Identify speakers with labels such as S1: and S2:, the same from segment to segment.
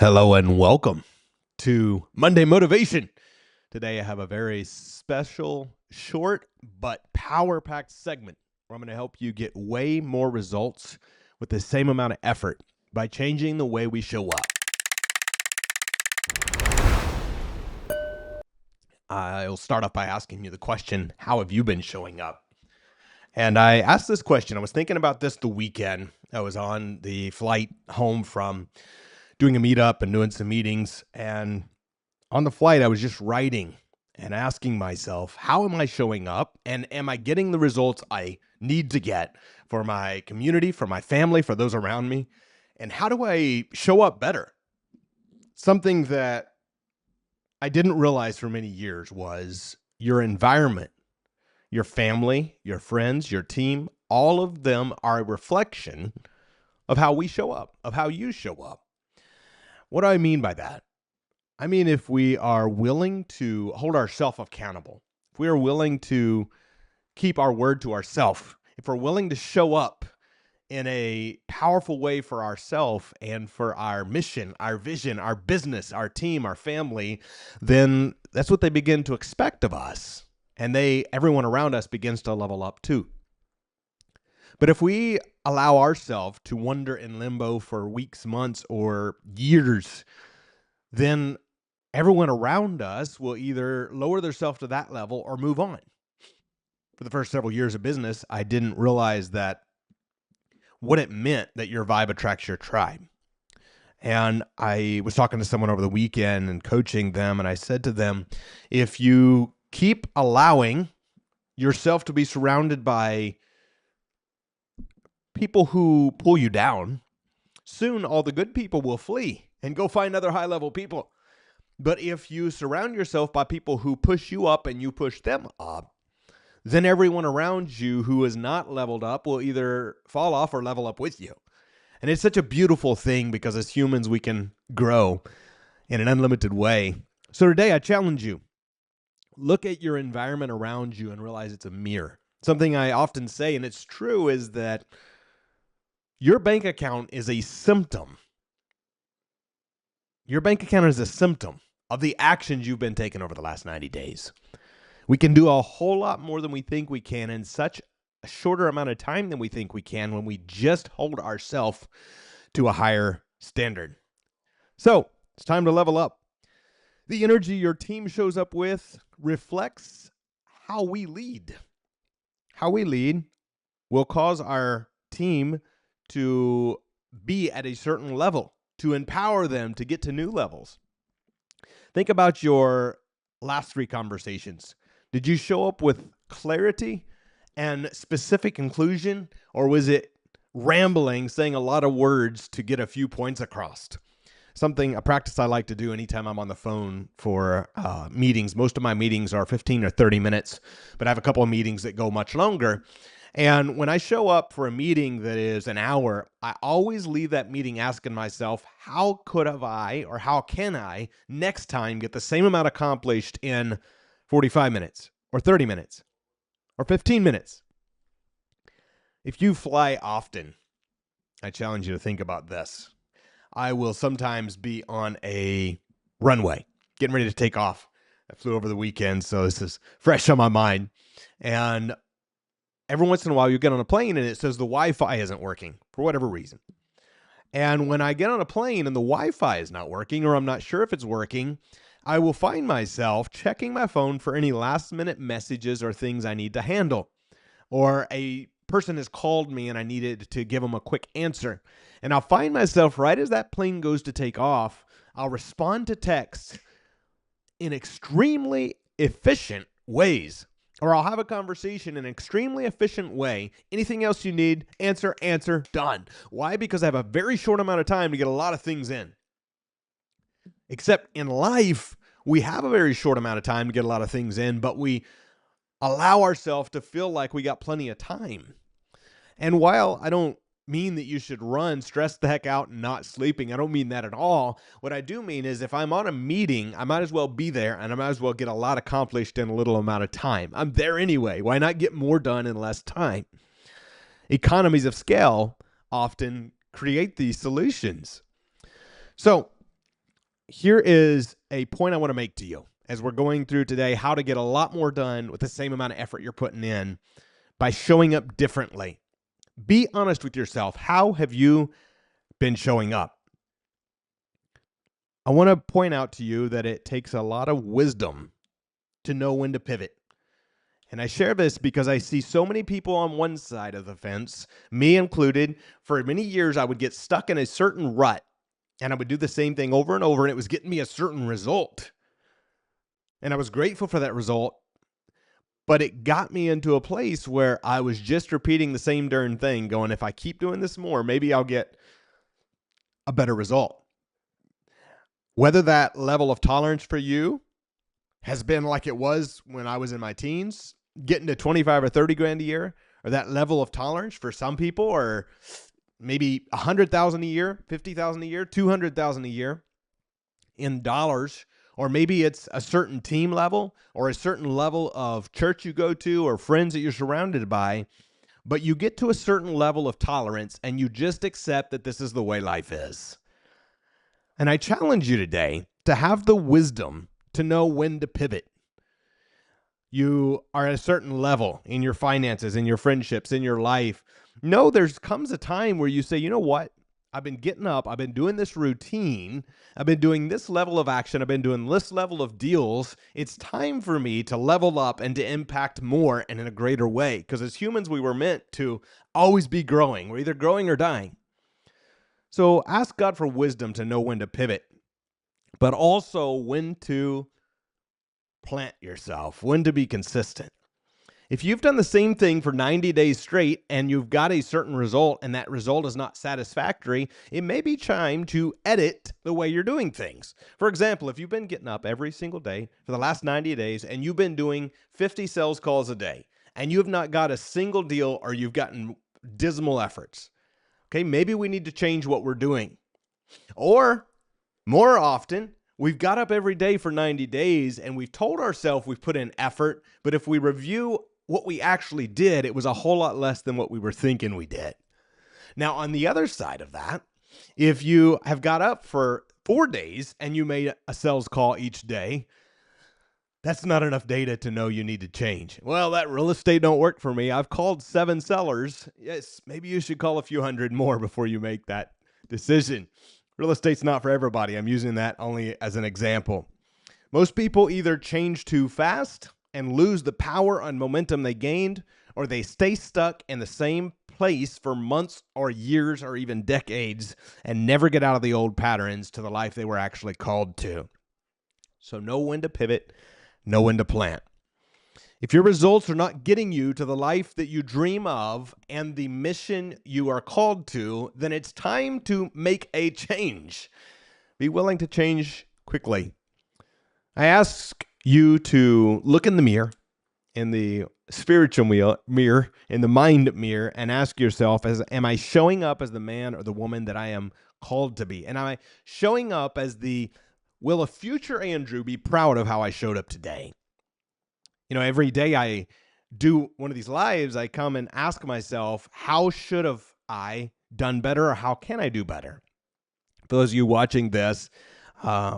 S1: Hello and welcome to Monday Motivation. Today I have a very special, short, but power-packed segment where I'm going to help you get way more results with the same amount of effort by changing the way we show up. I'll start off by asking you the question, how have you been showing up? And I asked this question. I was thinking about this the weekend. I was on the flight home from doing a meetup and doing some meetings. And on the flight, I was just writing and asking myself, how am I showing up? And am I getting the results I need to get for my community, for my family, for those around me? And how do I show up better? Something that I didn't realize for many years was your environment, your family, your friends, your team, all of them are a reflection of how we show up, of how you show up. What do I mean by that? I mean, if we are willing to hold ourselves accountable, if we are willing to keep our word to ourselves, if we're willing to show up in a powerful way for ourselves and for our mission, our vision, our business, our team, our family, then that's what they begin to expect of us. And everyone around us begins to level up too. But if we allow ourselves to wander in limbo for weeks, months, or years, then everyone around us will either lower themselves to that level or move on. For the first several years of business, I didn't realize that what it meant that your vibe attracts your tribe. And I was talking to someone over the weekend and coaching them, and I said to them, if you keep allowing yourself to be surrounded by people who pull you down, soon all the good people will flee and go find other high-level people. But if you surround yourself by people who push you up and you push them up, then everyone around you who is not leveled up will either fall off or level up with you. And it's such a beautiful thing because as humans, we can grow in an unlimited way. So today I challenge you, look at your environment around you and realize it's a mirror. Something I often say, and it's true, is that your bank account is a symptom. Your bank account is a symptom of the actions you've been taking over the last 90 days. We can do a whole lot more than we think we can in such a shorter amount of time than we think we can when we just hold ourselves to a higher standard. So it's time to level up. The energy your team shows up with reflects how we lead. How we lead will cause our team to be at a certain level, to empower them to get to new levels. Think about your last 3 conversations. Did you show up with clarity and specific inclusion, or was it rambling, saying a lot of words to get a few points across? A practice I like to do anytime I'm on the phone for meetings. Most of my meetings are 15 or 30 minutes, but I have a couple of meetings that go much longer. And when I show up for a meeting that is an hour, I always leave that meeting asking myself, how can I next time get the same amount accomplished in 45 minutes or 30 minutes or 15 minutes? If you fly often, I challenge you to think about this. I will sometimes be on a runway, getting ready to take off. I flew over the weekend, so this is fresh on my mind. And every once in a while, you get on a plane and it says the Wi-Fi isn't working for whatever reason. And when I get on a plane and the Wi-Fi is not working, or I'm not sure if it's working, I will find myself checking my phone for any last-minute messages or things I need to handle. Or a person has called me and I needed to give them a quick answer. And I'll find myself right as that plane goes to take off, I'll respond to texts in extremely efficient ways. Or I'll have a conversation in an extremely efficient way. Anything else you need, answer, done. Why? Because I have a very short amount of time to get a lot of things in. Except in life, we have a very short amount of time to get a lot of things in, but we allow ourselves to feel like we got plenty of time. And while I don't mean that you should run, stress the heck out, and not sleeping, I don't mean that at all. What I do mean is if I'm on a meeting, I might as well be there and I might as well get a lot accomplished in a little amount of time. I'm there anyway. Why not get more done in less time? Economies of scale often create these solutions. So here is a point I want to make to you as we're going through today how to get a lot more done with the same amount of effort you're putting in by showing up differently. Be honest with yourself. How have you been showing up? I want to point out to you that it takes a lot of wisdom to know when to pivot. And I share this because I see so many people on one side of the fence, me included. For many years, I would get stuck in a certain rut and I would do the same thing over and over, and it was getting me a certain result. And I was grateful for that result, but it got me into a place where I was just repeating the same darn thing, going, if I keep doing this more, maybe I'll get a better result. Whether that level of tolerance for you has been like it was when I was in my teens, getting to 25 or 30 grand a year, or that level of tolerance for some people, or maybe 100,000 a year, 50,000 a year, 200,000 a year in dollars, or maybe it's a certain team level or a certain level of church you go to or friends that you're surrounded by, but you get to a certain level of tolerance and you just accept that this is the way life is. And I challenge you today to have the wisdom to know when to pivot. You are at a certain level in your finances, in your friendships, in your life. No, there comes a time where you say, you know what? I've been getting up. I've been doing this routine. I've been doing this level of action. I've been doing this level of deals. It's time for me to level up and to impact more and in a greater way. Because as humans, we were meant to always be growing. We're either growing or dying. So ask God for wisdom to know when to pivot, but also when to plant yourself, when to be consistent. If you've done the same thing for 90 days straight and you've got a certain result and that result is not satisfactory, it may be time to edit the way you're doing things. For example, if you've been getting up every single day for the last 90 days and you've been doing 50 sales calls a day and you have not got a single deal, or you've gotten dismal efforts, okay, maybe we need to change what we're doing. Or more often, we've got up every day for 90 days and we've told ourselves we've put in effort, but if we review what we actually did, it was a whole lot less than what we were thinking we did. Now, on the other side of that, if you have got up for 4 days and you made a sales call each day, that's not enough data to know you need to change. Well, that real estate don't work for me. I've called 7 sellers. Yes, maybe you should call a few hundred more before you make that decision. Real estate's not for everybody. I'm using that only as an example. Most people either change too fast and lose the power and momentum they gained, or they stay stuck in the same place for months or years or even decades and never get out of the old patterns to the life they were actually called to. So know when to pivot, know when to plant. If your results are not getting you to the life that you dream of and the mission you are called to, then it's time to make a change. Be willing to change quickly. I ask you to look in the mirror, in the spiritual mirror, in the mind mirror, and ask yourself, am I showing up as the man or the woman that I am called to be? And am I showing up as will a future Andrew be proud of how I showed up today? You know, every day I do one of these lives, I come and ask myself, how should have I done better, or how can I do better? For those of you watching this,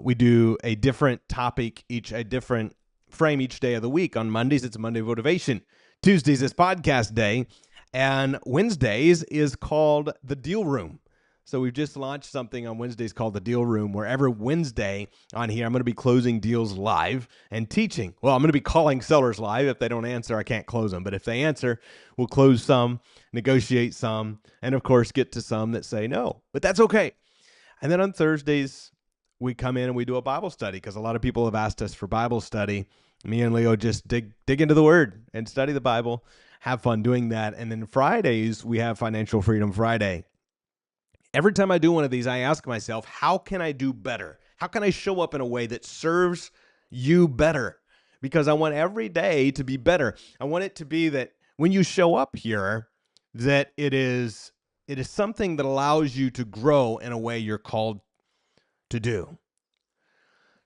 S1: we do a different topic a different frame each day of the week. On Mondays, it's Monday Motivation. Tuesdays is podcast day. And Wednesdays is called the Deal Room. So we've just launched something on Wednesdays called the Deal Room, where every Wednesday on here, I'm going to be closing deals live and teaching. Well, I'm going to be calling sellers live. If they don't answer, I can't close them. But if they answer, we'll close some, negotiate some, and of course, get to some that say no. But that's okay. And then on Thursdays, we come in and we do a Bible study, because a lot of people have asked us for Bible study. Me and Leo just dig into the Word and study the Bible, have fun doing that. And then Fridays, we have Financial Freedom Friday. Every time I do one of these, I ask myself, how can I do better? How can I show up in a way that serves you better? Because I want every day to be better. I want it to be that when you show up here, that it is something that allows you to grow in a way you're called to do.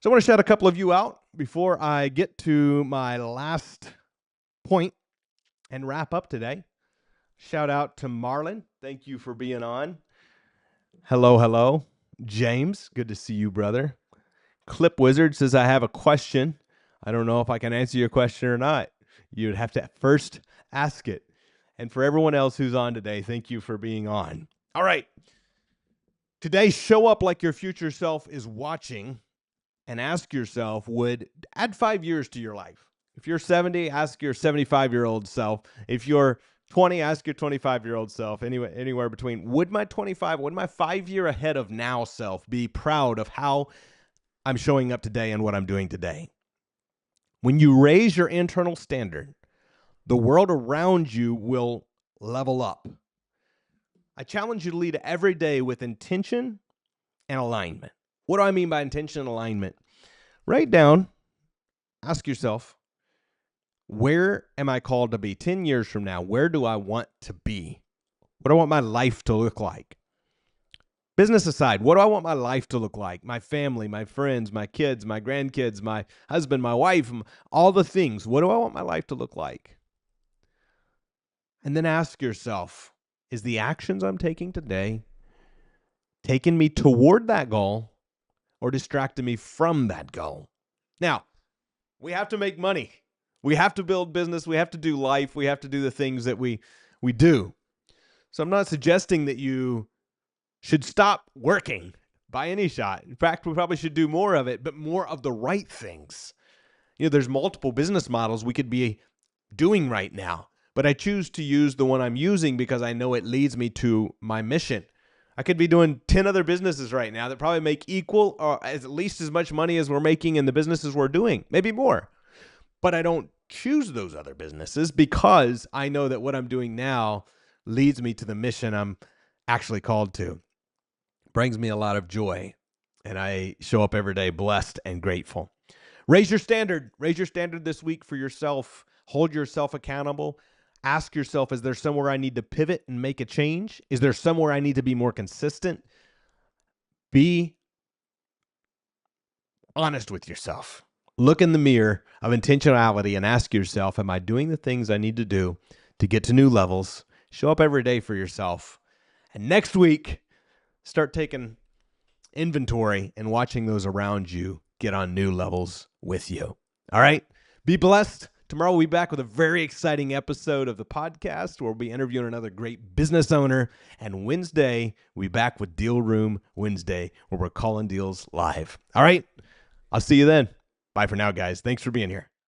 S1: So I want to shout a couple of you out before I get to my last point and wrap up today. Shout out to Marlon. Thank you for being on. Hello. James, good to see you, brother. Clip Wizard says, I have a question. I don't know if I can answer your question or not. You'd have to first ask it. And for everyone else who's on today, thank you for being on. All right. Today, show up like your future self is watching and ask yourself, would add 5 years to your life. If you're 70, ask your 75-year-old self. If you're 20, ask your 25-year-old self. Anywhere between, would my 5-year ahead of now self be proud of how I'm showing up today and what I'm doing today? When you raise your internal standard, the world around you will level up. I challenge you to lead every day with intention and alignment. What do I mean by intention and alignment? Write down, ask yourself, where am I called to be 10 years from now? Where do I want to be? What do I want my life to look like? Business aside, what do I want my life to look like? My family, my friends, my kids, my grandkids, my husband, my wife, all the things. What do I want my life to look like? And then ask yourself, is the actions I'm taking today taking me toward that goal or distracting me from that goal? Now, we have to make money. We have to build business. We have to do life. We have to do the things that we do. So I'm not suggesting that you should stop working by any shot. In fact, we probably should do more of it, but more of the right things. There's multiple business models we could be doing right now, but I choose to use the one I'm using because I know it leads me to my mission. I could be doing 10 other businesses right now that probably make equal or at least as much money as we're making in the businesses we're doing, maybe more. But I don't choose those other businesses because I know that what I'm doing now leads me to the mission I'm actually called to. Brings me a lot of joy, and I show up every day blessed and grateful. Raise your standard. Raise your standard this week for yourself. Hold yourself accountable. Ask yourself, is there somewhere I need to pivot and make a change? Is there somewhere I need to be more consistent? Be honest with yourself. Look in the mirror of intentionality and ask yourself, am I doing the things I need to do to get to new levels? Show up every day for yourself. And next week, start taking inventory and watching those around you get on new levels with you. All right? Be blessed. Tomorrow we'll be back with a very exciting episode of the podcast where we'll be interviewing another great business owner. And Wednesday, we'll be back with Deal Room Wednesday where we're calling deals live. All right? I'll see you then. Bye for now, guys. Thanks for being here.